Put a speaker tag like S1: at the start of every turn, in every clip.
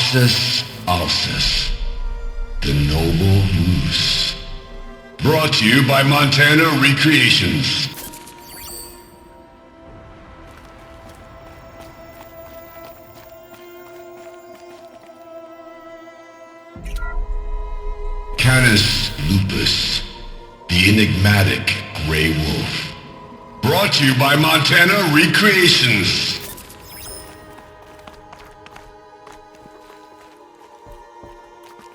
S1: Arceus Alsus, the Noble Moose. Brought to you by Montana Recreations. Canis Lupus, the enigmatic Grey Wolf. Brought to you by Montana Recreations.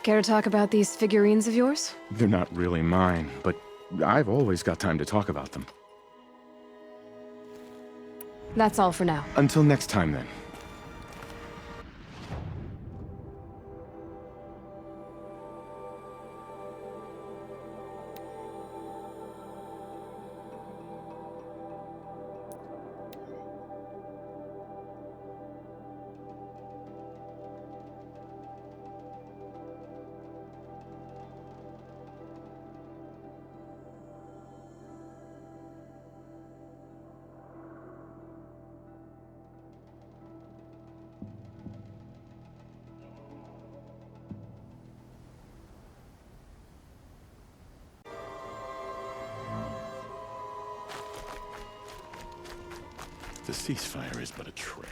S2: Care to talk about these figurines of yours?
S3: They're not really mine, but I've always got time to talk about them.
S2: That's all for now.
S3: Until next time, then.
S4: The ceasefire is but a trick.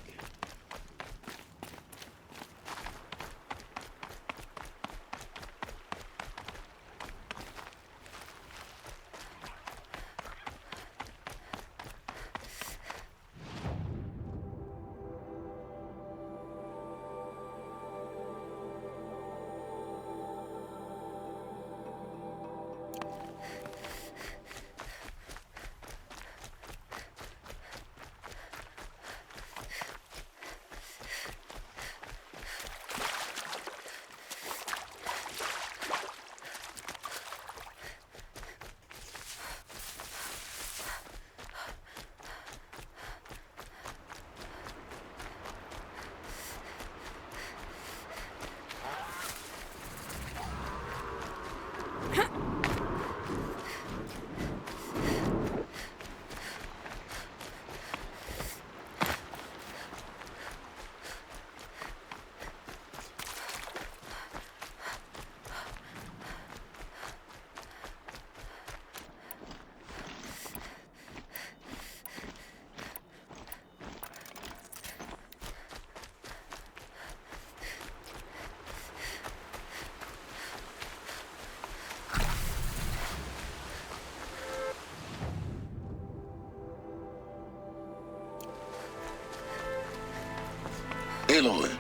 S5: Aloy,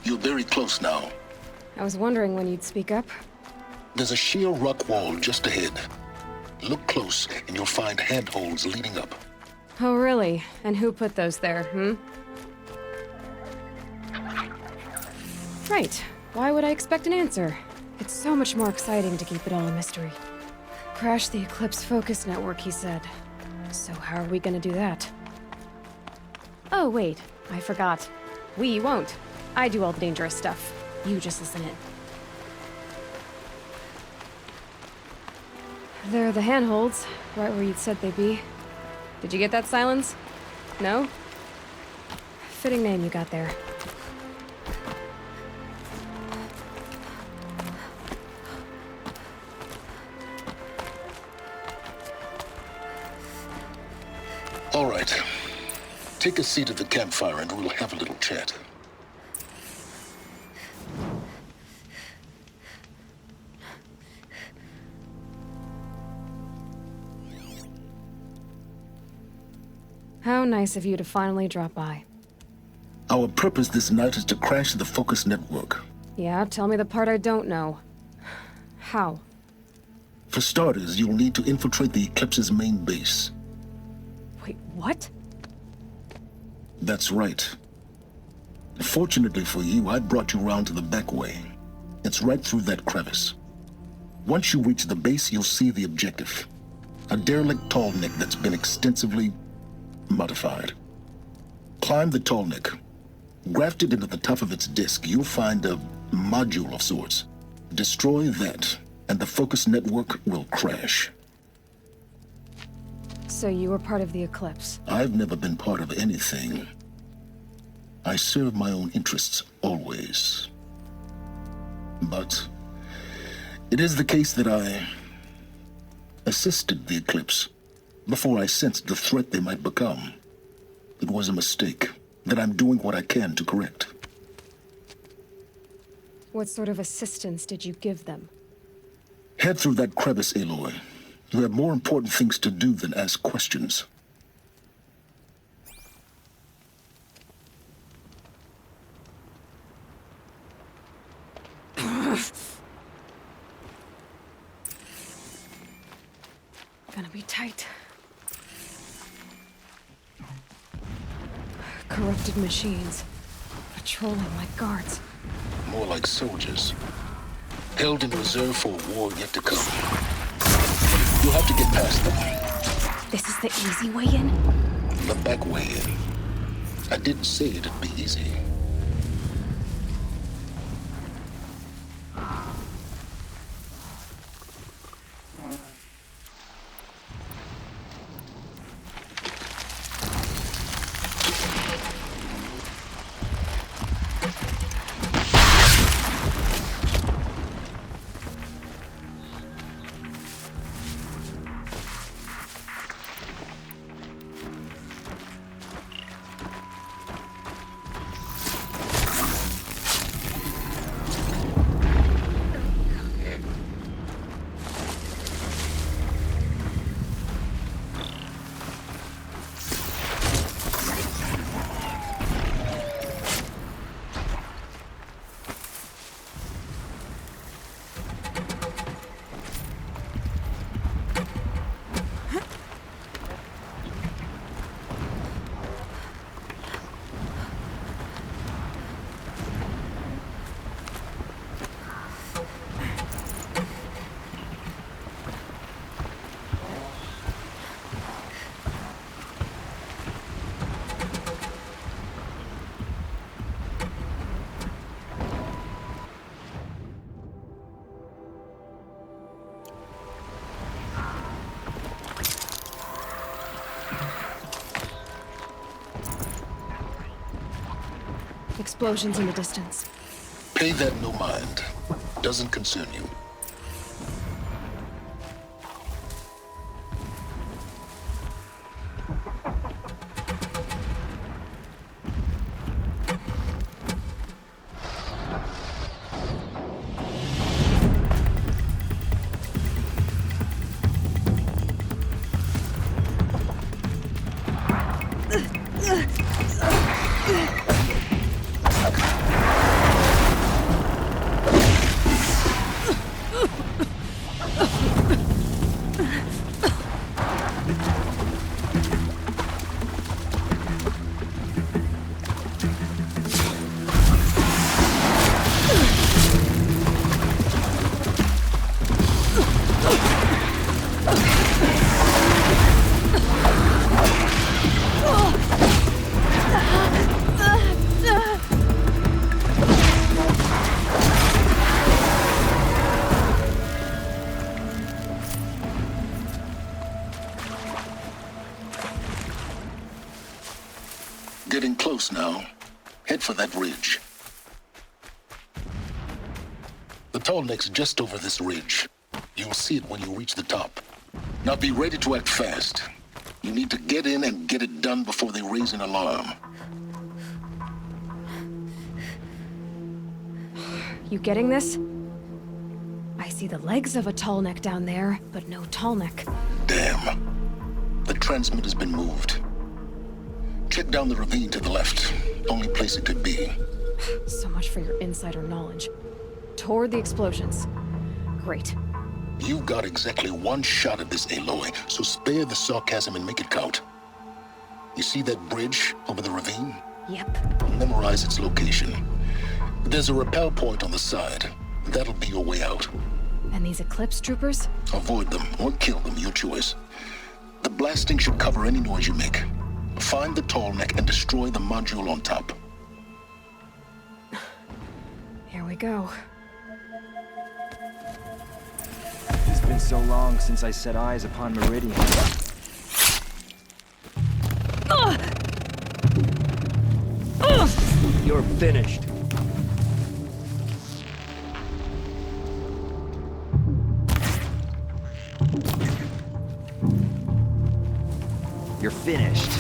S5: you're very close now.
S2: I was wondering when you'd speak up.
S5: There's a sheer rock wall just ahead. Look close and you'll find handholds leading up.
S2: Oh, really? And who put those there, Right. Why would I expect an answer? It's so much more exciting to keep it all a mystery. Crash the Eclipse Focus Network, he said. So how are we gonna do that? Oh, wait. I forgot. We won't. I do all the dangerous stuff. You just listen in. There are the handholds, right where you'd said they'd be. Did you get that, Silence? No? Fitting name you got there.
S5: All right. Take a seat at the campfire and we'll have a little chat.
S2: How nice of you to finally drop by.
S5: Our purpose this night is to crash the Focus Network.
S2: Yeah, tell me the part I don't know. How?
S5: For starters, you'll need to infiltrate the Eclipse's main base.
S2: Wait, what?
S5: That's right. Fortunately for you, I brought you around to the back way. It's right through that crevice. Once you reach the base, you'll see the objective. A derelict tallneck that's been extensively modified. Climb the tallneck. Grafted into the top of its disk, you'll find a module of sorts. Destroy that, and the Focus Network will crash.
S2: So you were part of the Eclipse?
S5: I've never been part of anything. I serve my own interests always. But it is the case that I assisted the Eclipse before I sensed the threat they might become. It was a mistake that I'm doing what I can to correct.
S2: What sort of assistance did you give them?
S5: Head through that crevice, Aloy. You have more important things to do than ask questions.
S2: Gonna be tight. Corrupted machines. Patrolling like guards.
S5: More like soldiers. Held in reserve for a war yet to come. You'll have to get past them.
S2: This is the easy way in?
S5: The back way in. I didn't say it'd be easy.
S2: Explosions in the distance.
S5: Pay that no mind. Doesn't concern you. Getting close now. Head for that ridge. The tall neck's just over this ridge. You'll see it when you reach the top. Now be ready to act fast. You need to get in and get it done before they raise an alarm.
S2: You getting this? I see the legs of a tall neck down there, but no tall neck.
S5: Damn. The transmitter's been moved. Check down the ravine to the left. Only place it could be.
S2: So much for your insider knowledge. Toward the explosions. Great.
S5: You've got exactly one shot at this, Aloy, so spare the sarcasm and make it count. You see that bridge over the ravine?
S2: Yep.
S5: Memorize its location. There's a rappel point on the side. That'll be your way out.
S2: And these Eclipse troopers?
S5: Avoid them or kill them, your choice. The blasting should cover any noise you make. Find the tall neck and destroy the module on top.
S2: Here we go.
S6: It's been so long since I set eyes upon Meridian.
S2: Ugh!
S6: You're finished. You're finished.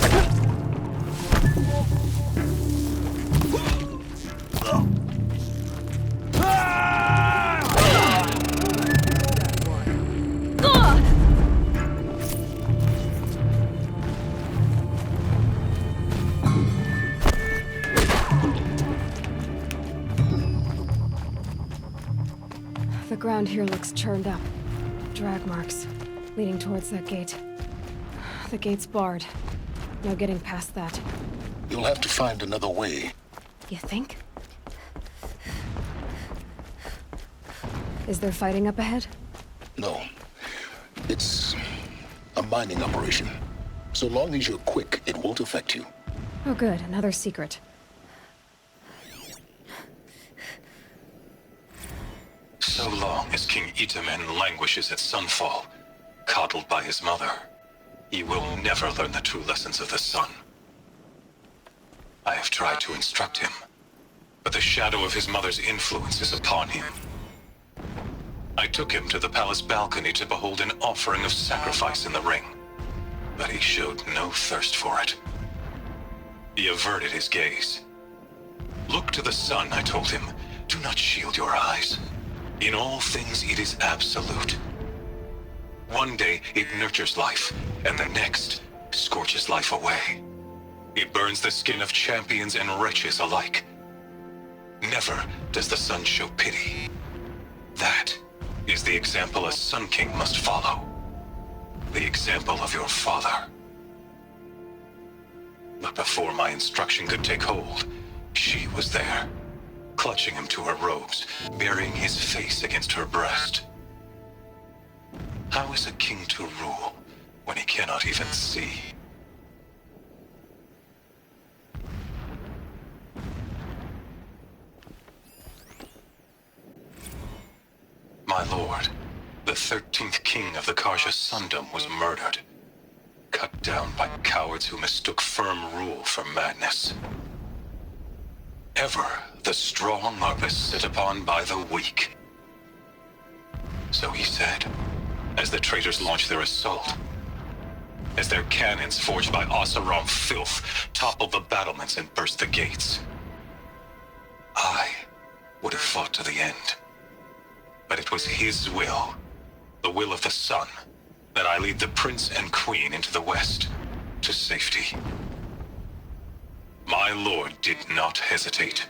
S2: The ground here looks churned up. Drag marks, leading towards that gate. The gate's barred. No getting past that.
S5: You'll have to find another way.
S2: You think? Is there fighting up ahead?
S5: No. It's a mining operation. So long as you're quick, it won't affect you.
S2: Oh good, another secret.
S7: So long as King Itamen languishes at Sunfall, coddled by his mother, he will never learn the true lessons of the sun. I have tried to instruct him, but the shadow of his mother's influence is upon him. I took him to the palace balcony to behold an offering of sacrifice in the ring, but he showed no thirst for it. He averted his gaze. Look to the sun, I told him. Do not shield your eyes. In all things, it is absolute. One day, it nurtures life, and the next, scorches life away. It burns the skin of champions and wretches alike. Never does the sun show pity. That is the example a Sun King must follow. The example of your father. But before my instruction could take hold, she was there, clutching him to her robes, burying his face against her breast. How is a king to rule when he cannot even see? My lord, the 13th king of the Karja Sundom was murdered, cut down by cowards who mistook firm rule for madness. Ever the strong are beset upon by the weak. So he said, as the traitors launched their assault, as their cannons forged by Oseram filth toppled the battlements and burst the gates. I would have fought to the end. But it was his will, the will of the sun, that I lead the prince and queen into the west, to safety. My lord did not hesitate.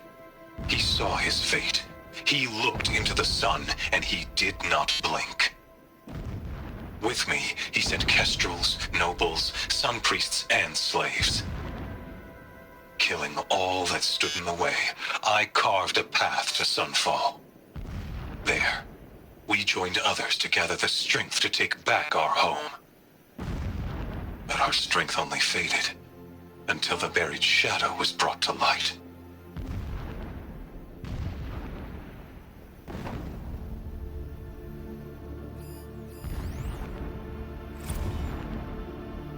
S7: He saw his fate. He looked into the sun, and he did not blink. With me, he sent kestrels, nobles, sun priests, and slaves. Killing all that stood in the way, I carved a path to Sunfall. There, we joined others to gather the strength to take back our home. But our strength only faded until the buried shadow was brought to light.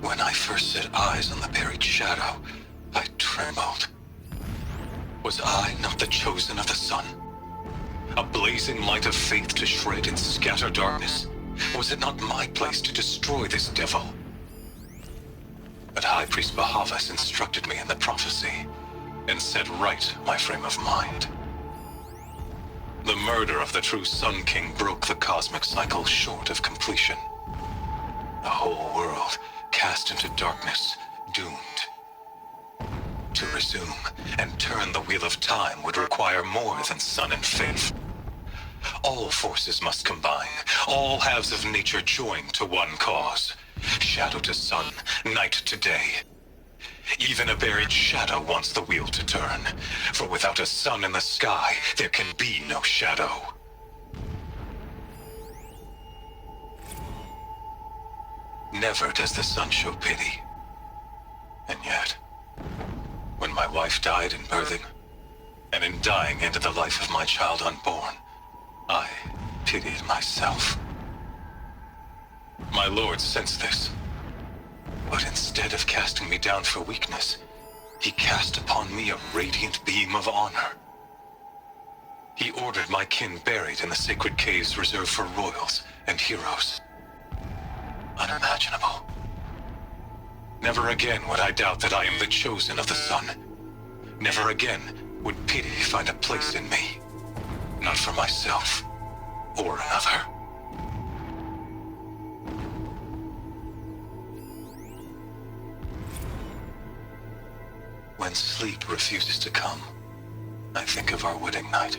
S7: When I first set eyes on the buried shadow, I trembled. Was I not the chosen of the sun? A blazing light of faith to shred and scatter darkness? Was it not my place to destroy this devil? But High Priest Bahavas instructed me in the prophecy, and set right my frame of mind. The murder of the true Sun King broke the cosmic cycle short of completion. The whole world cast into darkness, doomed. To resume and turn the wheel of time would require more than sun and faith. All forces must combine, all halves of nature join to one cause. Shadow to sun, night to day. Even a buried shadow wants the wheel to turn, for without a sun in the sky, there can be no shadow. Never does the sun show pity. And yet, when my wife died in birthing, and in dying ended the life of my child unborn, I pitied myself. My lord sensed this, but instead of casting me down for weakness, he cast upon me a radiant beam of honor. He ordered my kin buried in the sacred caves reserved for royals and heroes. Unimaginable. Never again would I doubt that I am the chosen of the sun. Never again would pity find a place in me. Not for myself or another. When sleep refuses to come, I think of our wedding night.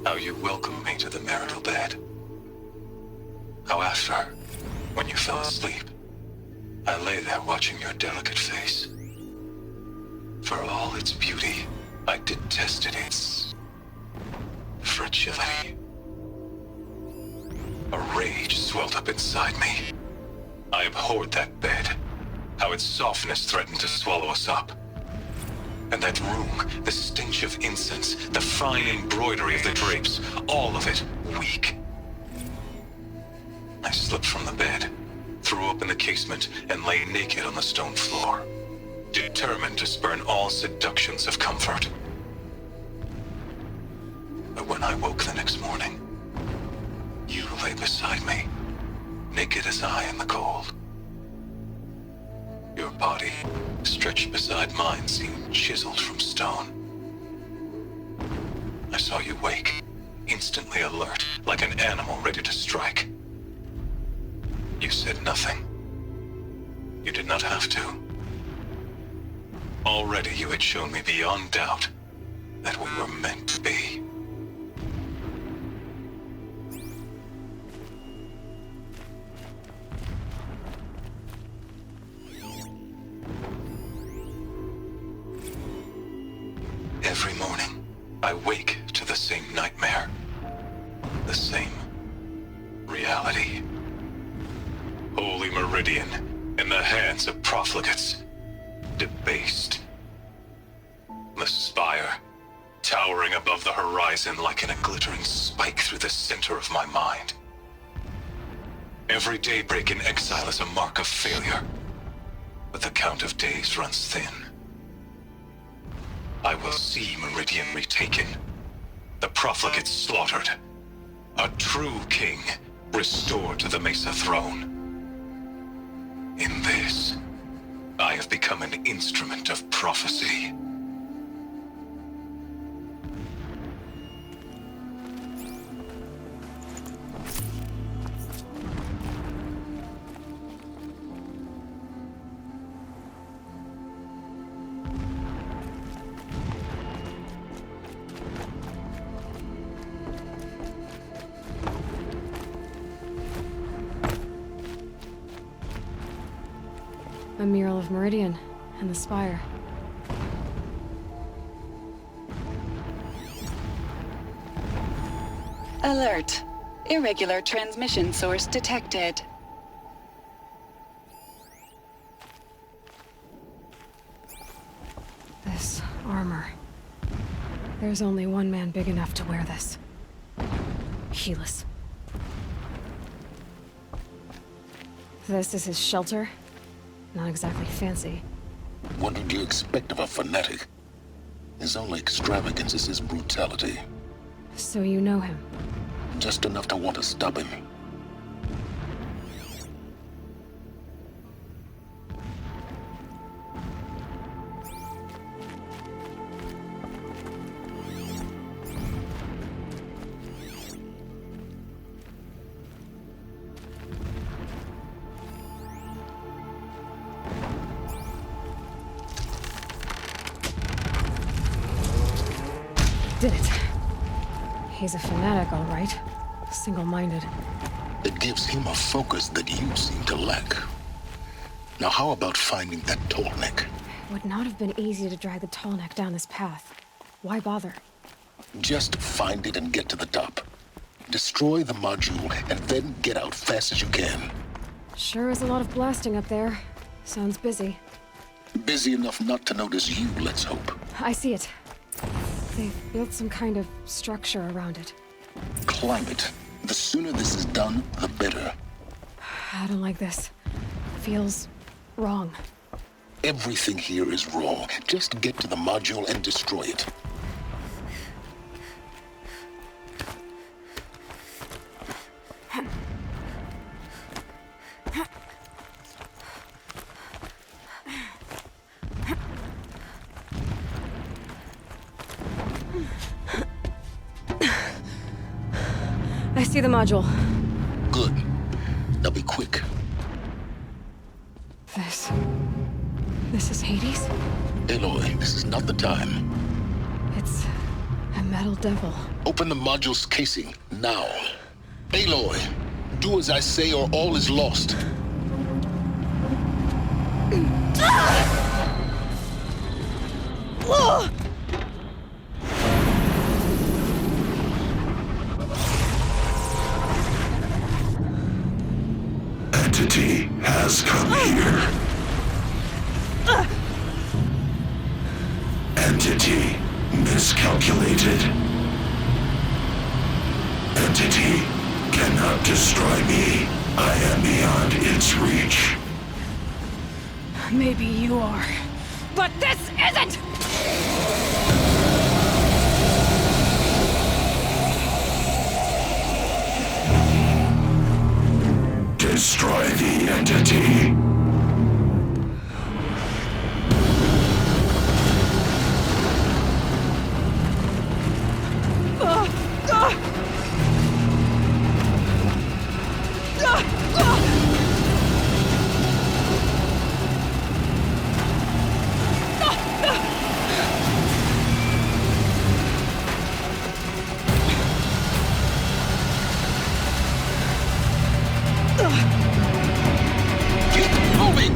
S7: How you welcomed me to the marital bed. How after, when you fell asleep, I lay there watching your delicate face. For all its beauty, I detested its fragility. A rage swelled up inside me. I abhorred that bed. How its softness threatened to swallow us up. And that room, the stench of incense, the fine embroidery of the drapes, all of it weak. I slipped from the bed, threw open the casement, and lay naked on the stone floor, determined to spurn all seductions of comfort. But when I woke the next morning, you lay beside me, naked as I in the cold. Your body, stretched beside mine, seemed chiseled from stone. I saw you wake, instantly alert, like an animal ready to strike. You said nothing. You did not have to. Already you had shown me beyond doubt that we were meant to be. Every morning, I wake to the same nightmare. The same reality. Holy Meridian, in the hands of profligates. Debased. The spire, towering above the horizon like a glittering spike through the center of my mind. Every daybreak in exile is a mark of failure, but the count of days runs thin. I will see Meridian retaken, the profligates slaughtered, a true king restored to the Mesa throne. In this, I have become an instrument of prophecy.
S2: A mural of Meridian and the spire.
S8: Alert. Irregular transmission source detected.
S2: This armor. There's only one man big enough to wear this. Helis. This is his shelter? Not exactly fancy.
S5: What did you expect of a fanatic? His only extravagance is his brutality.
S2: So you know him?
S5: Just enough to want to stop him.
S2: Did it. He's a fanatic, all right. Single-minded.
S5: It gives him a focus that you seem to lack. Now how about finding that Tallneck?
S2: It would not have been easy to drag the Tallneck down this path. Why bother?
S5: Just find it and get to the top. Destroy the module and then get out fast as you can.
S2: Sure is a lot of blasting up there. Sounds busy.
S5: Busy enough not to notice you, let's hope.
S2: I see it. They've built some kind of structure around it.
S5: Climb it. The sooner this is done, the better.
S2: I don't like this. Feels wrong.
S5: Everything here is wrong. Just get to the module and destroy it.
S2: I see the module.
S5: Good. Now be quick.
S2: This is Hades?
S5: Aloy, this is not the time.
S2: It's a metal devil.
S5: Open the module's casing, now. Aloy, do as I say or all is lost.
S1: Entity has come here. Entity miscalculated. Entity cannot destroy me. I am beyond its reach.
S2: Maybe you are. But this isn't!
S1: Destroy the entity.
S5: Keep moving!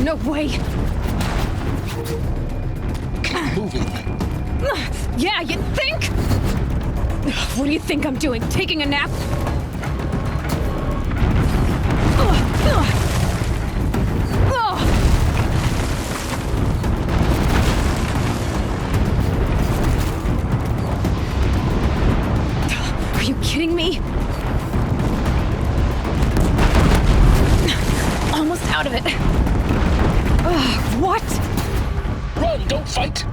S2: No way!
S5: Keep moving.
S2: Yeah, you think? What do you think I'm doing? Taking a nap? Are you kidding me? Almost out of it. What?
S5: Run, don't fight!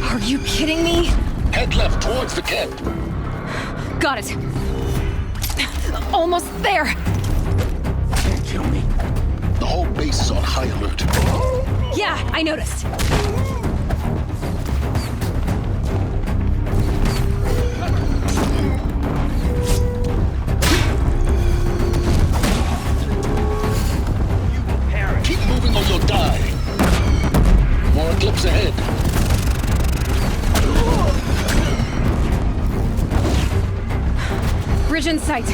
S2: Are you kidding me?
S5: Head left towards the camp.
S2: Got it. Almost there.
S4: Can't kill me.
S5: The whole base is on high alert.
S2: Yeah, I noticed.
S5: Keep moving or you'll die. More eclipse ahead.
S2: Bridge in sight.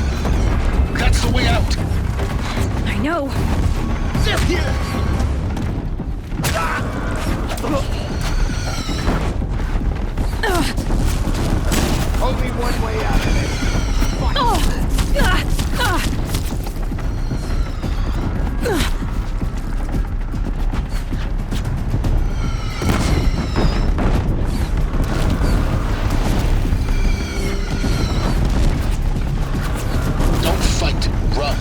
S5: That's the way out.
S2: I know.
S6: Only one way out of it.
S5: Don't fight, run.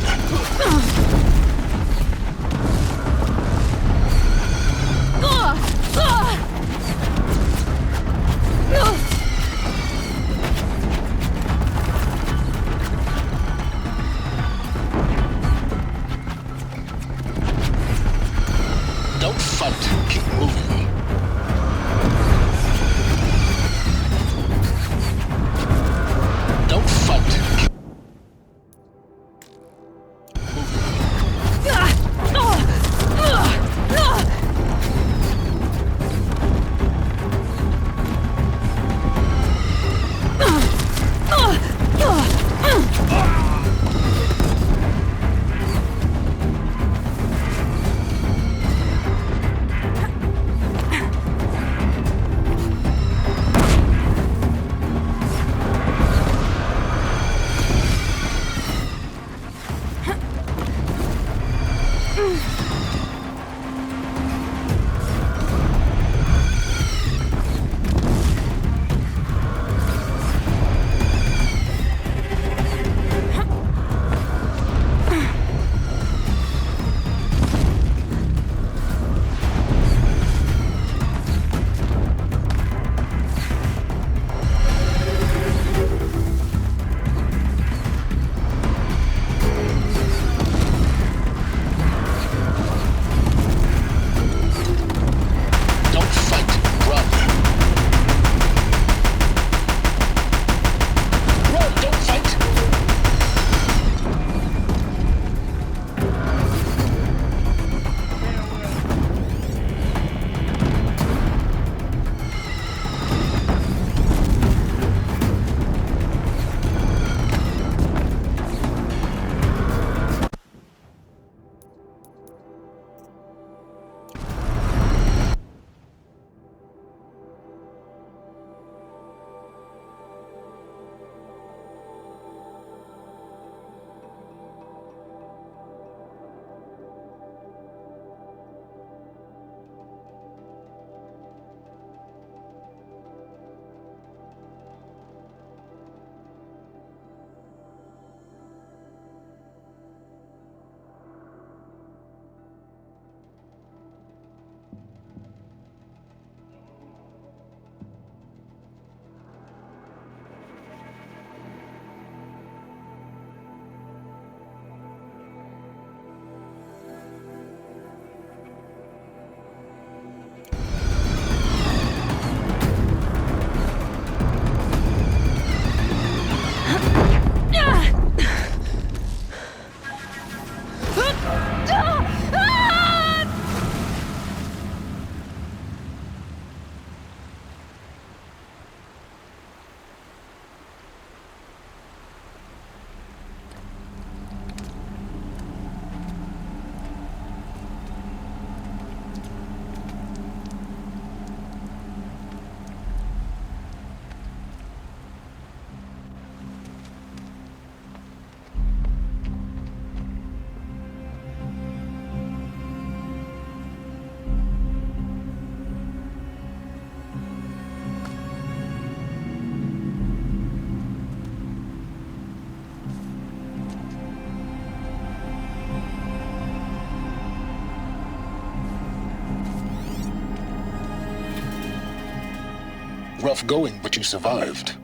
S5: rough going, but you survived.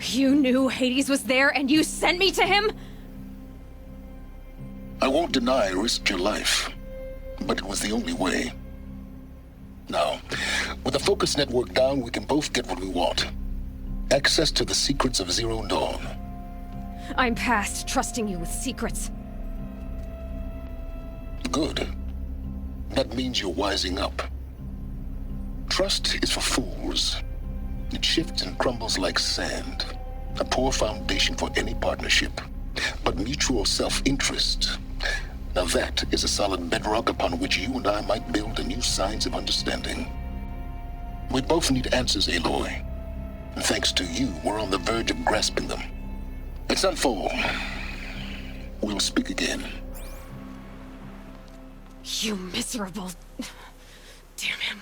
S2: You knew Hades was there and you sent me to him?
S5: I won't deny I risked your life, but it was the only way. Now, with the focus network down, we can both get what we want. Access to the secrets of Zero Dawn.
S2: I'm past trusting you with secrets.
S5: Good. That means you're wising up. Trust is for fools. It shifts and crumbles like sand. A poor foundation for any partnership. But mutual self-interest, now that is a solid bedrock upon which you and I might build a new science of understanding. We both need answers, Aloy. And thanks to you, we're on the verge of grasping them. It's Sunfall. We'll speak again.
S2: You miserable... Damn him.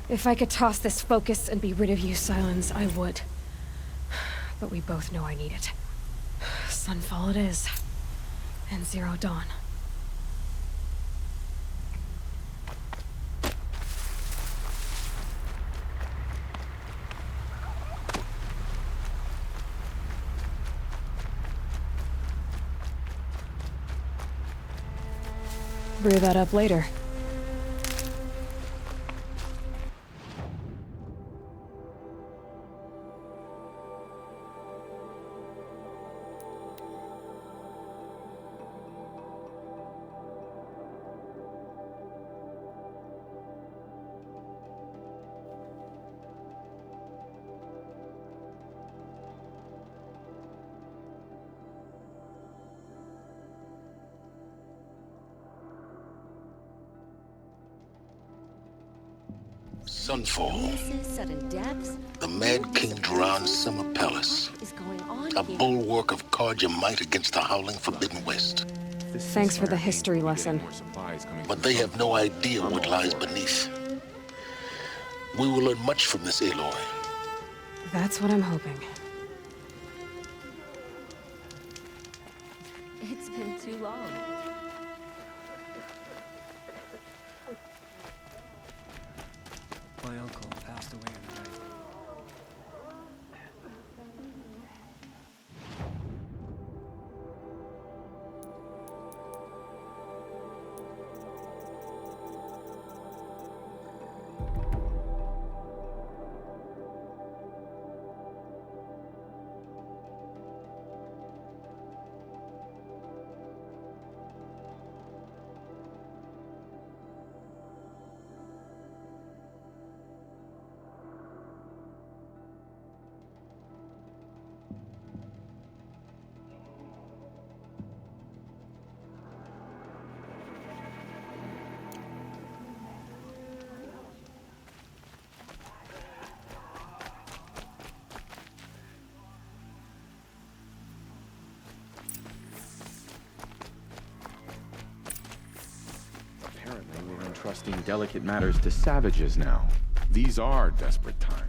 S2: If I could toss this focus and be rid of you, Silence, I would. But we both know I need it. Sunfall it is. And Zero Dawn. Brew that up later.
S5: Sunfall.
S9: Sudden deaths.
S5: The Mad King Duran's summer palace.
S9: Is going on
S5: A
S9: here?
S5: bulwark of Carja might against the howling Forbidden West.
S2: Thanks for the history lesson.
S5: But they have no idea what lies beneath. We will learn much from this, Aloy.
S2: That's what I'm hoping.
S9: It's been too long.
S6: My uncle passed away in the night.
S3: Apparently, we're entrusting delicate matters to savages now. These are desperate times.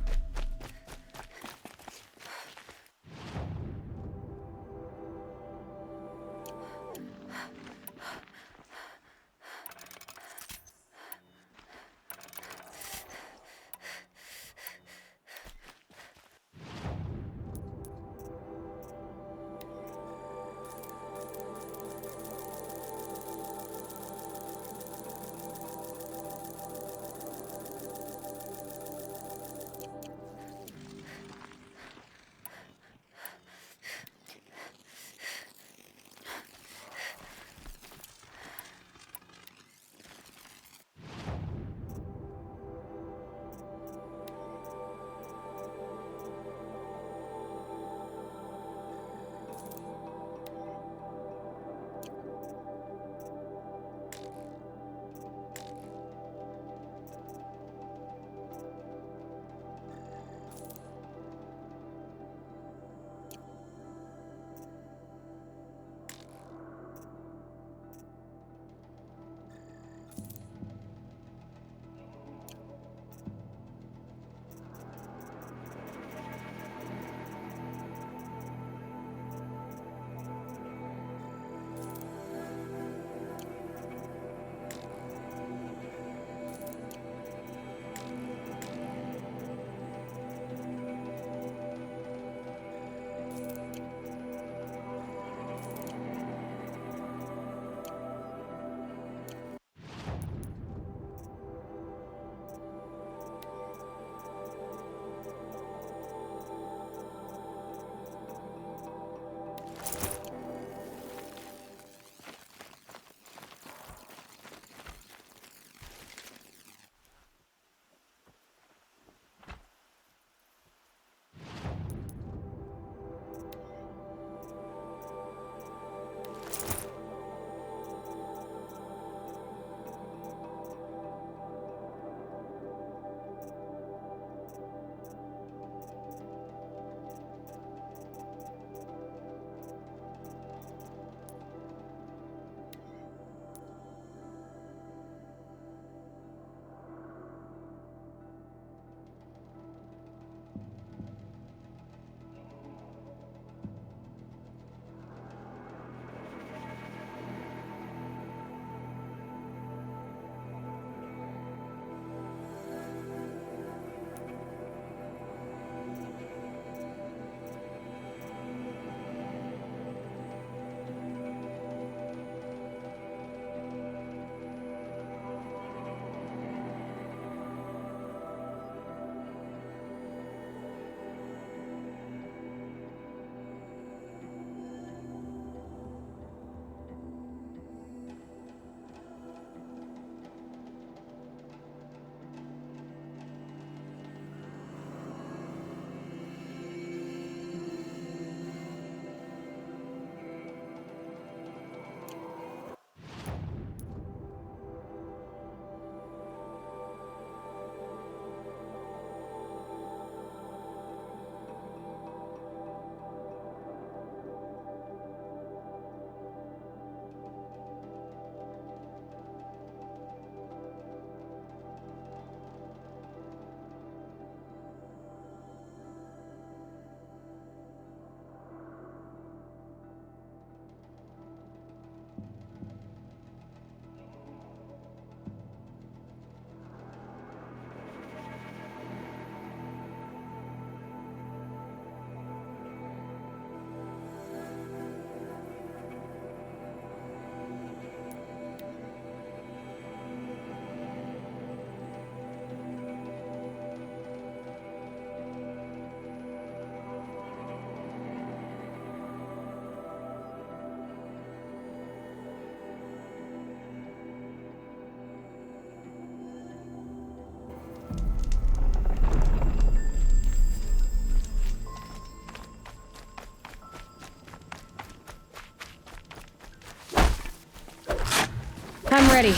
S2: Ready.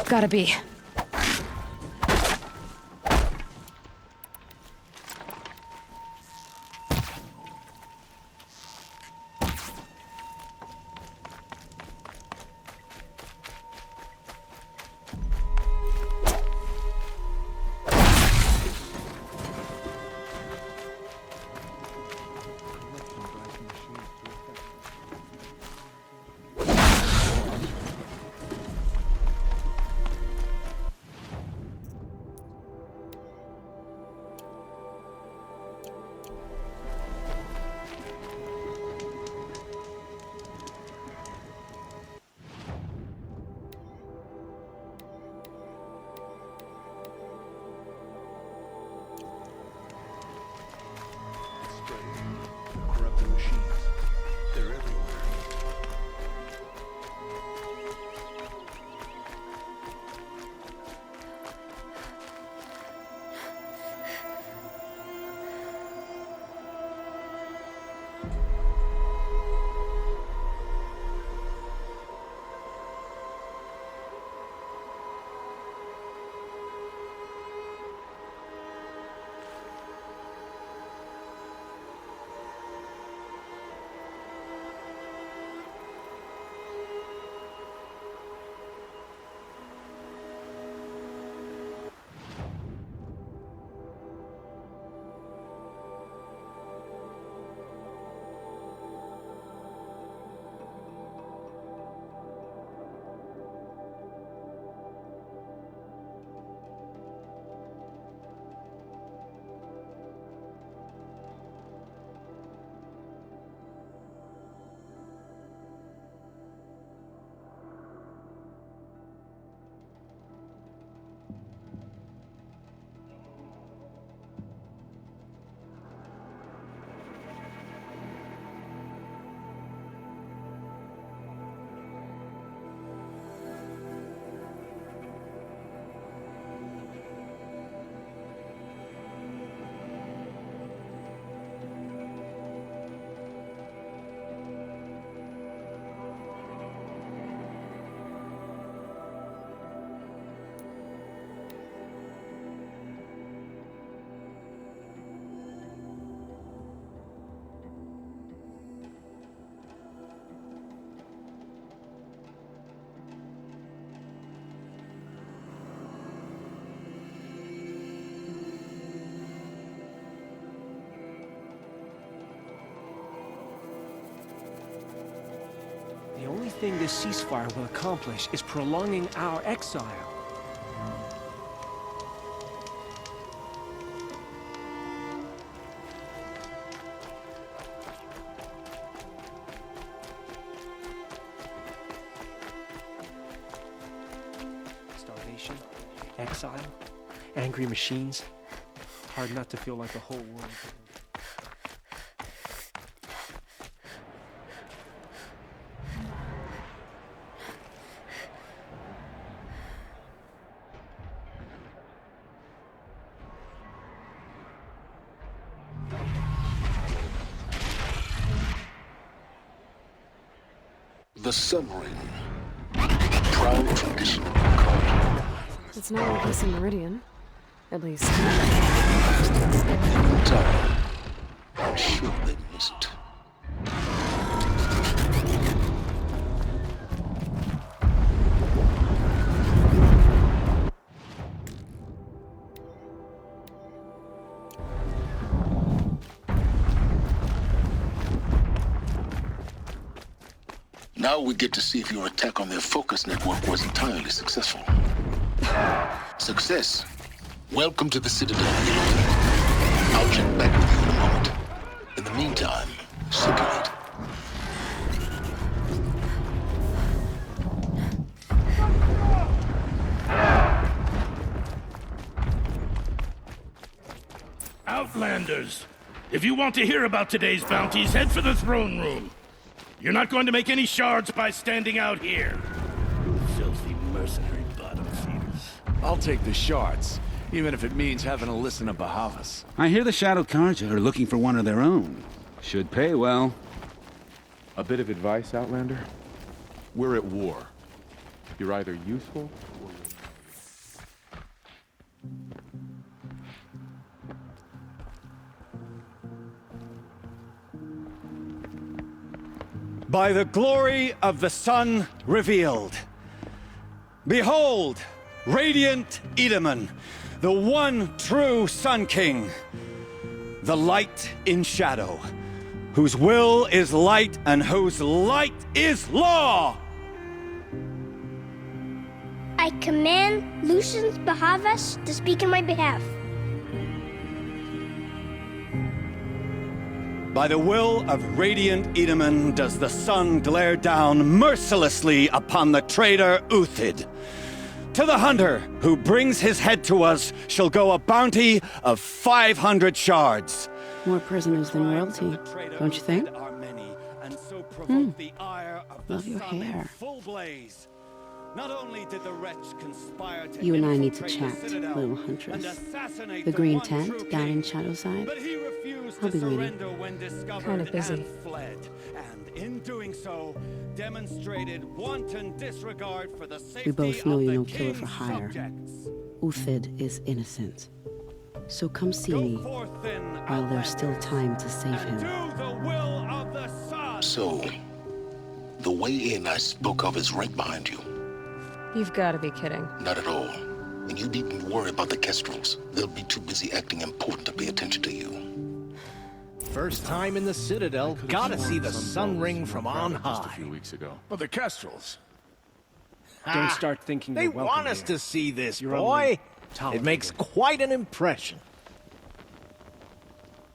S2: Gotta be.
S1: Corrupting machines. They're everywhere.
S6: The only thing this ceasefire will accomplish is prolonging our exile. Starvation, exile, angry machines. Hard not to feel like the whole world.
S5: The submarine. Proud tradition of Picard.
S2: It's not like this in Meridian. At least.
S5: Time. I'm sure they miss it. Now we get to see if your attack on their focus network was entirely successful. Success. Welcome to the Citadel. I'll check back with you in a moment. In the meantime, circulate.
S10: Outlanders, if you want to hear about today's bounties, head for the throne room. You're not going to make any shards by standing out here. Filthy mercenary bottom feeders.
S4: I'll take the shards, even if it means having to listen to Bahavas.
S11: I hear the Shadow Carja are looking for one of their own. Should pay well.
S3: A bit of advice, Outlander? We're at war. You're either useful or
S12: By the glory of the sun revealed. Behold, radiant Edaman, the one true Sun King, the light in shadow, whose will is light and whose light is law!
S13: I command Lucius Bahavas to speak in my behalf.
S12: By the will of radiant Edaman does the sun glare down mercilessly upon the traitor Uthid. To the hunter who brings his head to us shall go a bounty of 500 shards.
S14: More prisoners than royalty, don't you think? Love your hair.
S12: Not only did the wretch conspire to
S14: You and I need to chat, little huntress. The green tent down in Shadowside. I'll be waiting.
S2: Kind of busy.
S12: And in doing so, demonstrated wanton disregard for the safety
S14: We both know
S12: of
S14: you're
S12: the
S14: no killer for
S12: king's
S14: hire.
S12: subjects.
S14: Uthid is innocent. So come see me while there's still time to save him.
S5: So, the way in I spoke of is right behind you.
S2: You've got to be kidding.
S5: Not at all. And you needn't worry about the Kestrels. They'll be too busy acting important to pay attention to you.
S6: First time in the Citadel, gotta see the sun ring from on
S3: just a
S6: high.
S3: few weeks ago.
S4: Well, the Kestrels.
S6: Don't start thinking
S15: They
S6: you're welcome
S15: want us
S6: here.
S15: to see this,
S6: You're
S15: boy.
S6: only
S15: It
S6: tolerated.
S15: makes quite an impression.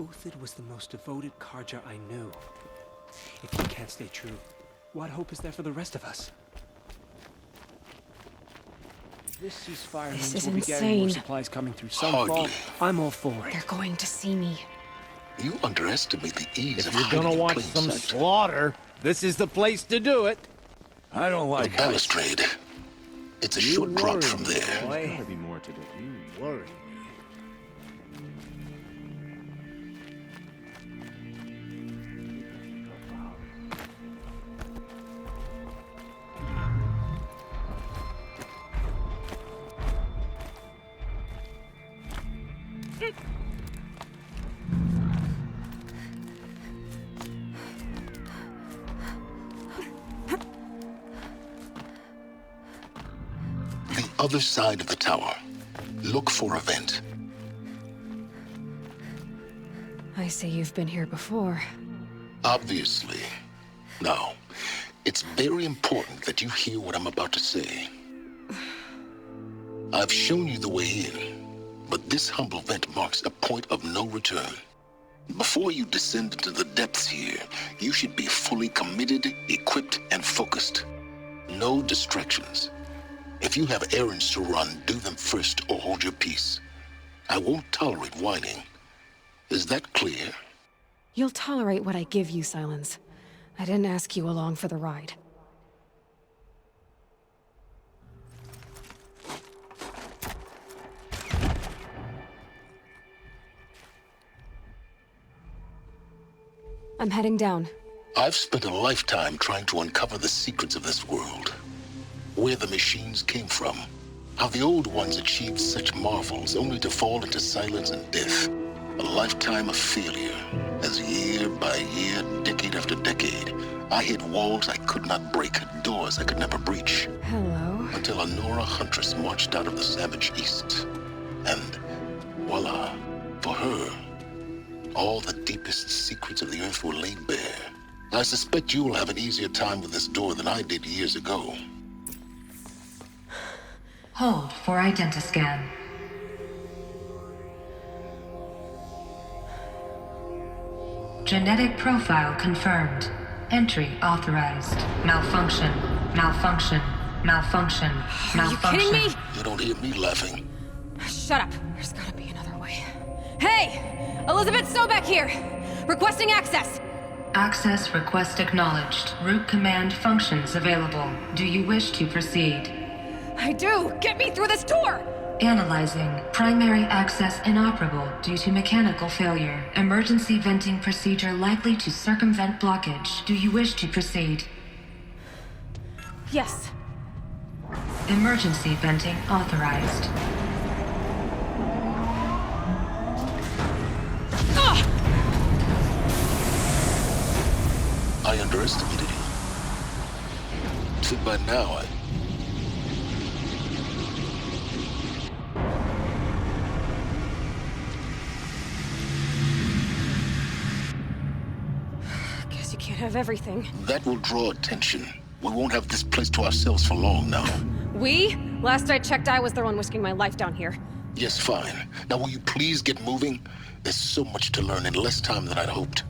S6: Uthid was the most devoted Karja I knew. If he can't stay true, what hope is there for the rest of us? This ceasefire
S2: This
S6: means
S2: is
S6: we'll be getting more
S2: insane.
S6: supplies coming through Sunfall. I'm all for it.
S2: They're going to see me.
S5: You underestimate the ease
S15: If
S5: of
S15: you're
S5: hiding
S15: gonna
S5: in
S15: watch
S5: plain
S15: some
S5: sight.
S15: slaughter, this is the place to do it.
S4: I don't
S5: The
S4: like heights.
S5: balustrade. It's a short drop from there.
S3: There's
S15: Boy,
S3: gotta be more to do.
S15: you worry me.
S5: The other side of the tower. Look for a vent.
S2: I see you've been here before.
S5: Obviously. Now, it's very important that you hear what I'm about to say. I've shown you the way in, but this humble vent marks a point of no return. Before you descend into the depths here, you should be fully committed, equipped, and focused. No distractions. If you have errands to run, do them first or hold your peace. I won't tolerate whining. Is that clear?
S2: You'll tolerate what I give you, Silence. I didn't ask you along for the ride. I'm heading down.
S5: I've spent a lifetime trying to uncover the secrets of this world. Where the machines came from. How the old ones achieved such marvels only to fall into silence and death. A lifetime of failure, as year by year, decade after decade, I hit walls I could not break, doors I could never breach.
S2: Hello.
S5: Until a Nora huntress marched out of the savage east. And voila, for her, all the deepest secrets of the earth were laid bare. I suspect you will have an easier time with this door than I did years ago.
S16: Hold for identiscan. Genetic profile confirmed. Entry authorized. Malfunction. Malfunction. Malfunction. Malfunction.
S2: Are you kidding me?
S5: You don't hear me laughing.
S2: Shut up. There's gotta be another way. Hey! Elizabeth Sobeck here! Requesting access!
S16: Access request acknowledged. Root command functions available. Do you wish to proceed?
S2: I do! Get me through this door!
S16: Analyzing. Primary access inoperable due to mechanical failure. Emergency venting procedure likely to circumvent blockage. Do you wish to proceed?
S2: Yes.
S16: Emergency venting authorized.
S5: I underestimated you. By now,
S2: Guess you can't have everything.
S5: That will draw attention. We won't have this place to ourselves for long now.
S2: We? Last I checked, I was the one risking my life down here.
S5: Yes, fine. Now will you please get moving? There's so much to learn in less time than I'd hoped.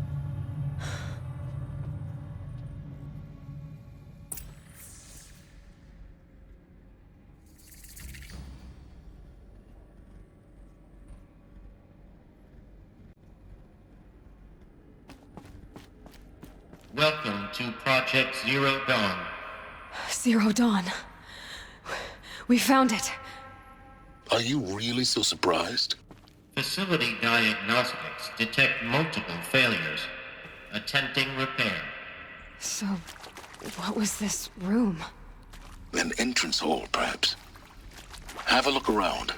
S17: Welcome to Project Zero Dawn.
S2: Zero Dawn. We found it.
S5: Are you really so surprised?
S17: Facility diagnostics detect multiple failures. Attempting repair.
S2: So, what was this room?
S5: An entrance hall, perhaps. Have a look around.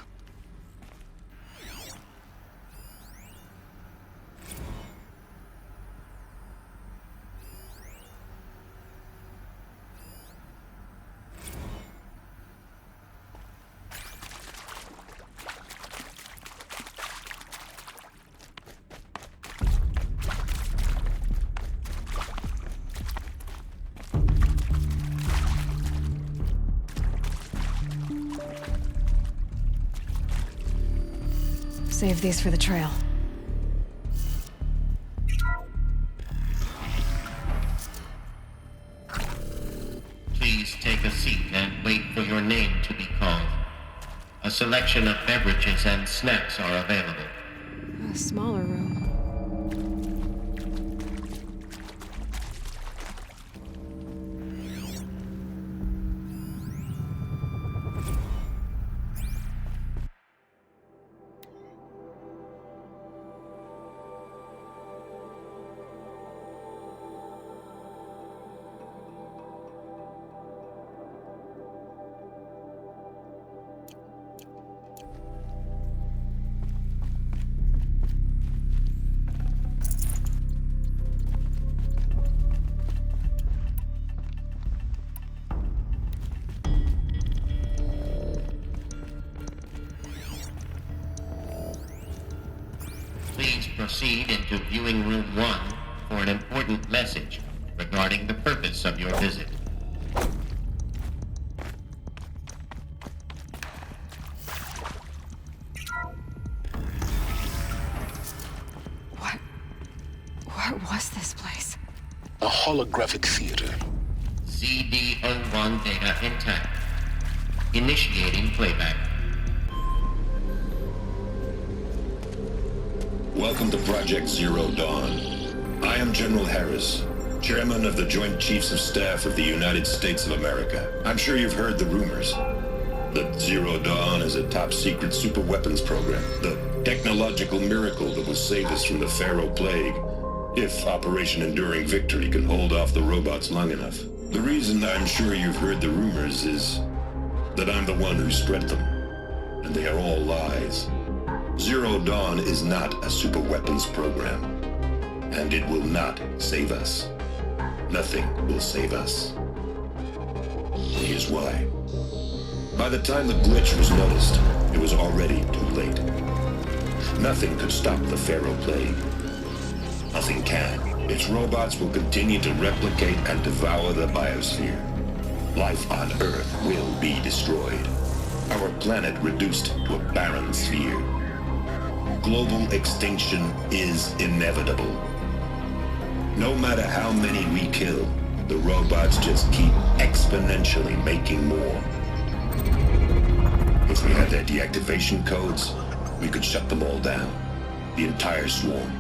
S2: Save these for the trail.
S17: Please take a seat and wait for your name to be called. A selection of beverages and snacks are available.
S2: A smaller room.
S17: Please proceed into viewing room 1 for an important message regarding the purpose of your visit.
S2: What was this place?
S5: A holographic theater.
S17: ZD-01 data intact. Initiating playback.
S1: Welcome to Project Zero Dawn. I am General Harris, Chairman of the Joint Chiefs of Staff of the United States of America. I'm sure you've heard the rumors that Zero Dawn is a top-secret superweapons program, the technological miracle that will save us from the Pharaoh Plague, if Operation Enduring Victory can hold off the robots long enough. The reason I'm sure you've heard the rumors is that I'm the one who spread them, and they are all lies. Zero Dawn is not a superweapons program, and it will not save us. Nothing will save us. Here's why. By the time the glitch was noticed, it was already too late. Nothing could stop the Pharaoh Plague. Nothing can. Its robots will continue to replicate and devour the biosphere. Life on Earth will be destroyed. Our planet reduced to a barren sphere. Global extinction is inevitable. No matter how many we kill, the robots just keep exponentially making more. If we had their deactivation codes, we could shut them all down, the entire swarm.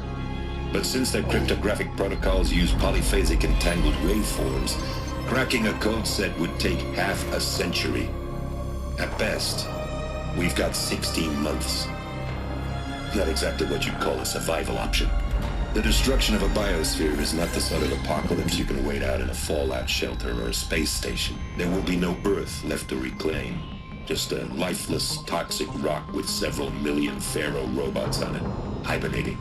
S1: But since their cryptographic protocols use polyphasic entangled waveforms, cracking a code set would take half a century. At best, we've got 16 months. Not exactly what you'd call a survival option. The destruction of a biosphere is not the sort of apocalypse you can wait out in a fallout shelter or a space station. There will be no Earth left to reclaim. Just a lifeless, toxic rock with several million Pharaoh robots on it, hibernating,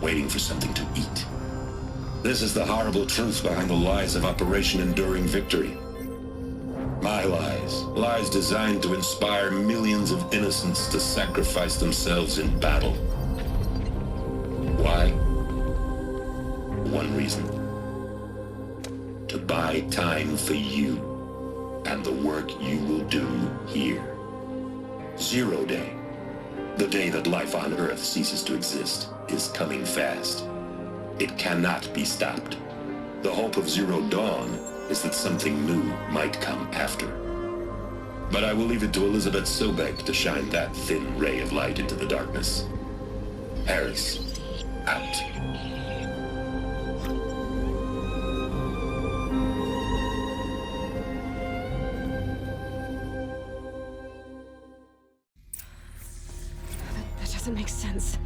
S1: waiting for something to eat. This is the horrible truth behind the lies of Operation Enduring Victory. My lies. Lies designed to inspire millions of innocents to sacrifice themselves in battle. Why? One reason. To buy time for you and the work you will do here. Zero Day, the day that life on Earth ceases to exist, is coming fast. It cannot be stopped. The hope of Zero Dawn is that something new might come after. But I will leave it to Elizabeth Sobek to shine that thin ray of light into the darkness. Harris, out.
S2: That doesn't make sense.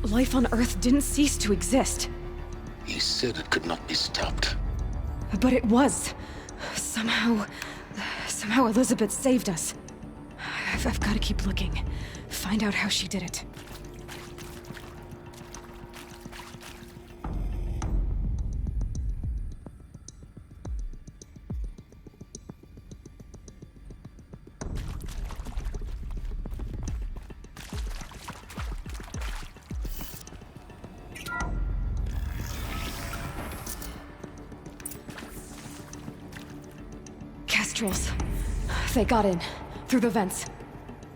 S2: Life on Earth didn't cease to exist.
S18: He said it could not be stopped.
S2: But it was. Somehow Elizabeth saved us. I've got to keep looking. Find out how she did it. Kestrels. They got in. Through the vents.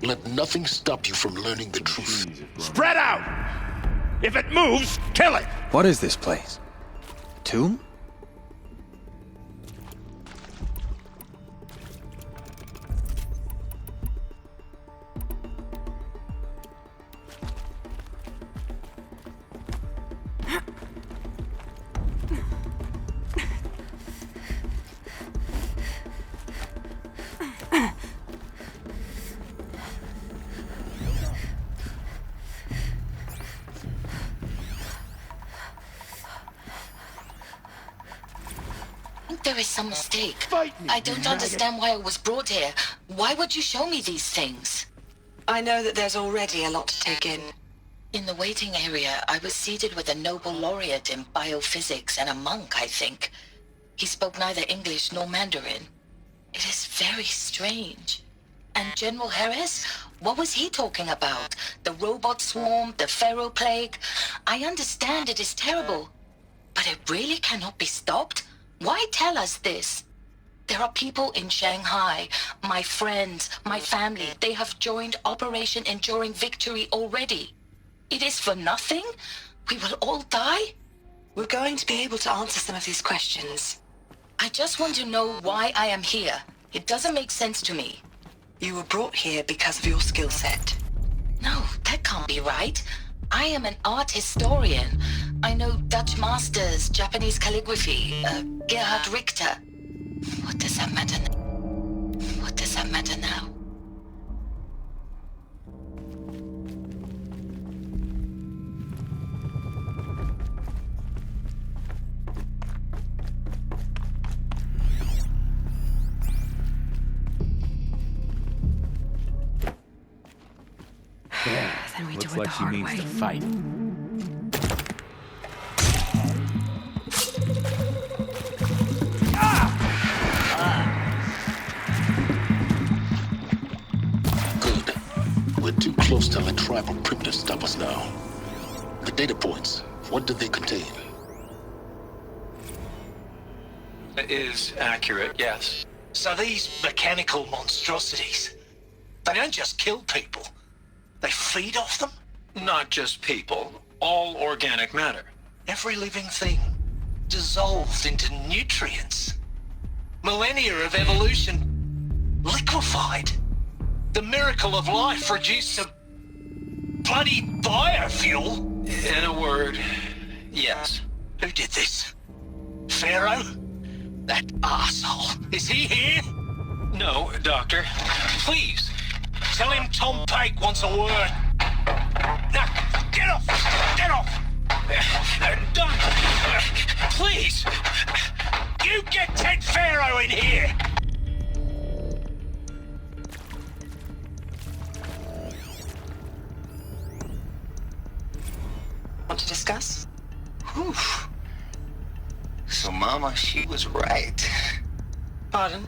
S18: Let nothing stop you from learning the truth.
S10: Spread out! If it moves, kill it!
S6: What is this place? Tomb?
S19: There is some mistake. I don't understand why I was brought here. Why would you show me these things?
S8: I know that there's already a lot to take in.
S19: In the waiting area, I was seated with a Nobel laureate in biophysics and a monk, I think. He spoke neither English nor Mandarin. It is very strange. And General Harris? What was he talking about? The robot swarm, the Pharaoh plague? I understand it is terrible, but it really cannot be stopped? Why tell us this? There are people in Shanghai, my friends, my family. They have joined Operation Enduring Victory already. It is for nothing? We will all die?
S8: We're going to be able to answer some of these questions.
S19: I just want to know why I am here. It doesn't make sense to me.
S8: You were brought here because of your skill set.
S19: No, that can't be right. I am an art historian. I know Dutch masters, Japanese calligraphy, Gerhard Richter. What does that matter now? What does that matter now?
S2: Then we do
S3: Looks
S2: it
S3: like
S2: the
S3: she
S2: hard
S3: means
S2: way.
S3: to fight.
S18: Good. We're too close to let tribal primitives stop us now. The data points, what do they contain?
S20: It is accurate, yes.
S21: So these mechanical monstrosities, they don't just kill people. They feed off them?
S20: Not just people, all organic matter.
S21: Every living thing dissolved into nutrients. Millennia of evolution liquefied. The miracle of life reduced to bloody biofuel.
S20: In a word, yes.
S21: Who did this? Pharaoh? That arsehole. Is he here?
S20: No, Doctor.
S21: Please, tell him Tom Pake wants a word. Now, get off! Get off! Don, please! You get Ted Pharaoh in here!
S8: Want to discuss?
S7: Whew. So Mama, she was right.
S8: Pardon?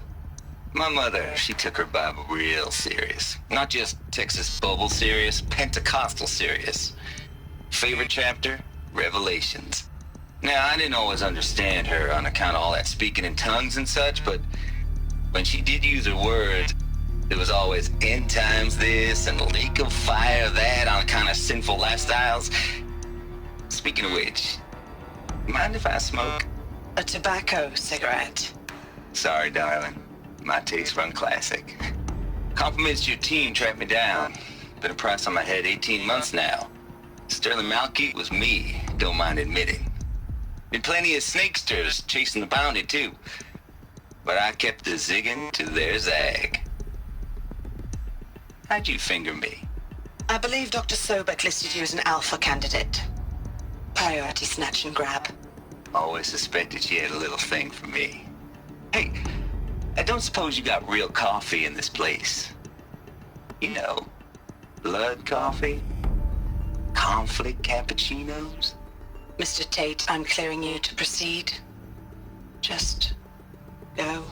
S7: My mother, she took her Bible real serious. Not just Texas Bible serious, Pentecostal serious. Favorite chapter? Revelations. Now, I didn't always understand her on account of all that speaking in tongues and such, but when she did use her words, it was always end times this and lake of fire that on account of sinful lifestyles. Speaking of which, mind if I smoke?
S8: A tobacco cigarette.
S7: Sorry, darling. My taste run classic. Compliments to your team tracked me down. Been a price on my head 18 months now. Sterling Malkeet was me, don't mind admitting. Been plenty of snakesters chasing the bounty, too. But I kept the zigging to their zag. How'd you finger me?
S8: I believe Dr. Sobek listed you as an alpha candidate. Priority snatch and grab.
S7: Always suspected she had a little thing for me. Hey, I don't suppose you got real coffee in this place. You know, blood coffee? Conflict cappuccinos?
S8: Mr. Tate, I'm clearing you to proceed. Just go.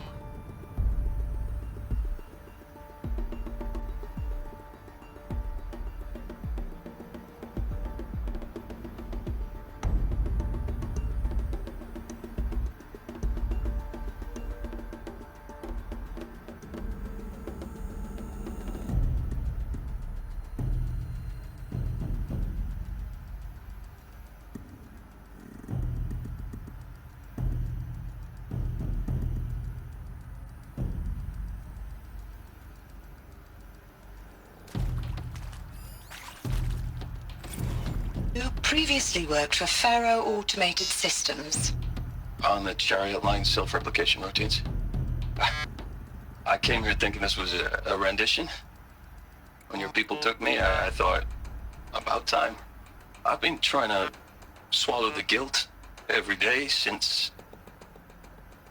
S8: You previously worked for Pharaoh Automated Systems.
S20: On the Chariot Line self-replication routines. I came here thinking this was a rendition. When your people took me, I thought, about time. I've been trying to swallow the guilt every day since...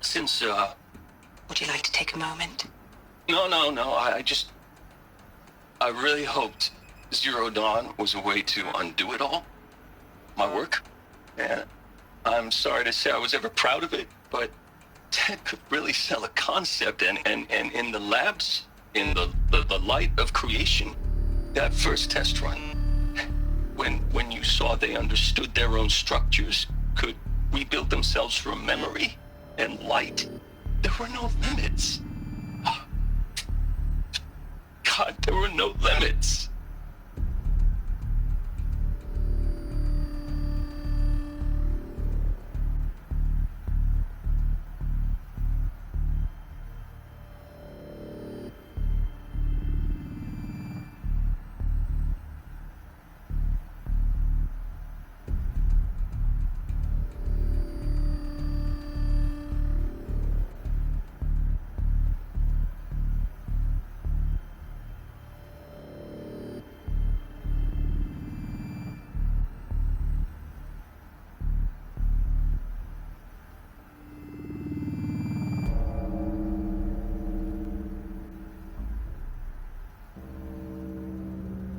S8: Would you like to take a moment?
S20: No, I really hoped Zero Dawn was a way to undo it all. My work. And I'm sorry to say I was ever proud of it, but Ted could really sell a concept, and in the labs, in the light of creation, that first test run, when you saw they understood their own structures, could rebuild themselves from memory and light, there were no limits.